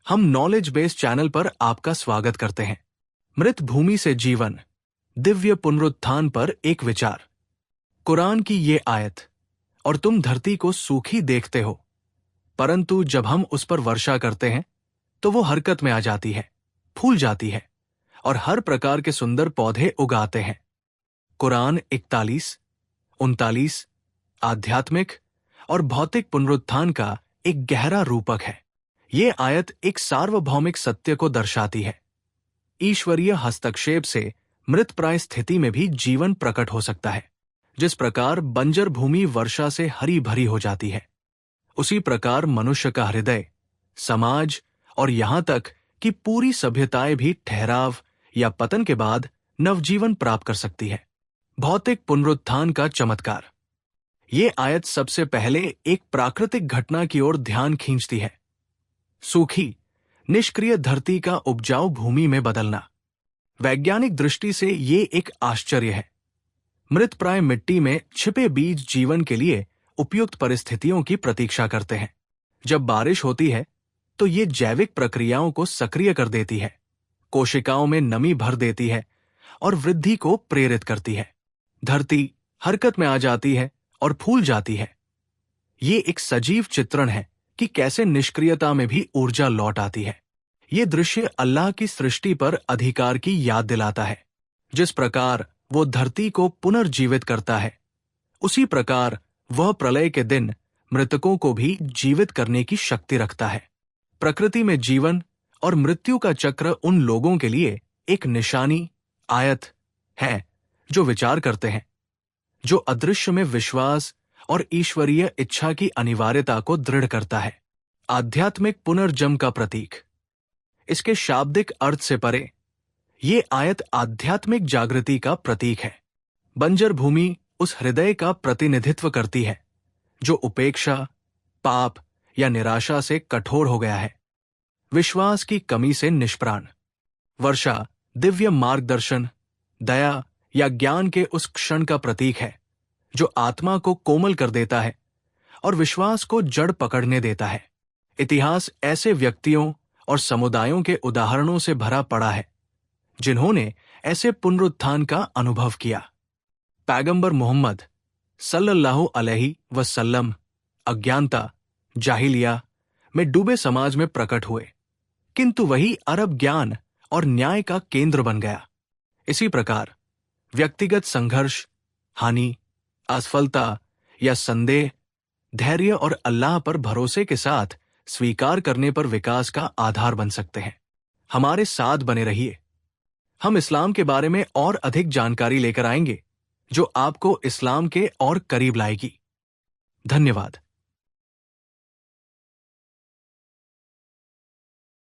हम knowledge based channel पर आपका स्वागत करते हैं। मृत भूमि से जीवन, दिव्य पुनरुत्थान पर एक विचार। कुरान की ये आयत, और तुम धरती को सूखी देखते हो, परंतु जब हम उस पर वर्षा करते हैं तो वो हरकत में आ जाती है, फूल जाती है और हर प्रकार के सुंदर पौधे उगाते हैं। कुरान 41-39 आध्यात्मिक और भौतिक पुनरुत्थान का एक गहरा रूपक है। ये आयत एक सार्वभौमिक सत्य को दर्शाती है। ईश्वरीय हस्तक्षेप से मृतप्राय स्थिति में भी जीवन प्रकट हो सकता है। जिस प्रकार बंजर भूमि वर्षा से हरी भरी हो जाती है, उसी प्रकार मनुष्य का हृदय, समाज और यहां तक कि पूरी सभ्यताएं भी ठहराव या पतन के बाद नवजीवन प्राप्त कर सकती है। भौतिक पुनरुत्थान का चमत्कार। ये आयत सबसे पहले एक प्राकृतिक घटना की ओर ध्यान खींचती है। सूखी, निष्क्रिय धरती का उपजाऊ भूमि में बदलना। वैज्ञानिक दृष्टि से ये एक आश्चर्य है। मृतप्राय मिट्टी में छिपे बीज जीवन के लिए उपयुक्त परिस्थितियों की प्रतीक्षा करते हैं। जब बारिश होती है तो ये जैविक प्रक्रियाओं को सक्रिय कर देती है, कोशिकाओं में नमी भर देती है और वृद्धि को प्रेरित करती है। धरती हरकत में आ जाती है और फूल जाती है। ये एक सजीव चित्रण है कि कैसे निष्क्रियता में भी ऊर्जा लौट आती है। ये दृश्य अल्लाह की सृष्टि पर अधिकार की याद दिलाता है। जिस प्रकार वो धरती को पुनर्जीवित करता है, उसी प्रकार वह प्रलय के दिन मृतकों को भी जीवित करने की शक्ति रखता है। प्रकृति में जीवन और मृत्यु का चक्र उन लोगों के लिए एक निशानी, आयत है जो विचार करते हैं, जो अदृश्य में विश्वास और ईश्वरीय इच्छा की अनिवार्यता को दृढ़ करता है। आध्यात्मिक पुनर्जन्म का प्रतीक। इसके शाब्दिक अर्थ से परे ये आयत आध्यात्मिक जागृति का प्रतीक है। बंजर भूमि उस हृदय का प्रतिनिधित्व करती है जो उपेक्षा, पाप या निराशा से कठोर हो गया है, विश्वास की कमी से निष्प्राण। वर्षा दिव्य मार्गदर्शन, दया या ज्ञान के उस क्षण का प्रतीक है जो आत्मा को कोमल कर देता है और विश्वास को जड़ पकड़ने देता है। इतिहास ऐसे व्यक्तियों और समुदायों के उदाहरणों से भरा पड़ा है जिन्होंने ऐसे पुनरुत्थान का अनुभव किया। पैगंबर मोहम्मद सल्लल्लाहु अलैहि वसल्लम अज्ञानता, जाहिलिया में डूबे समाज में प्रकट हुए, किंतु वही अरब ज्ञान और न्याय का केंद्र बन गया। इसी प्रकार व्यक्तिगत संघर्ष, हानि, असफलता या संदेह, धैर्य और अल्लाह पर भरोसे के साथ स्वीकार करने पर विकास का आधार बन सकते हैं। हमारे साथ बने रहिए। हम इस्लाम के बारे में और अधिक जानकारी लेकर आएंगे जो आपको इस्लाम के और करीब लाएगी। धन्यवाद।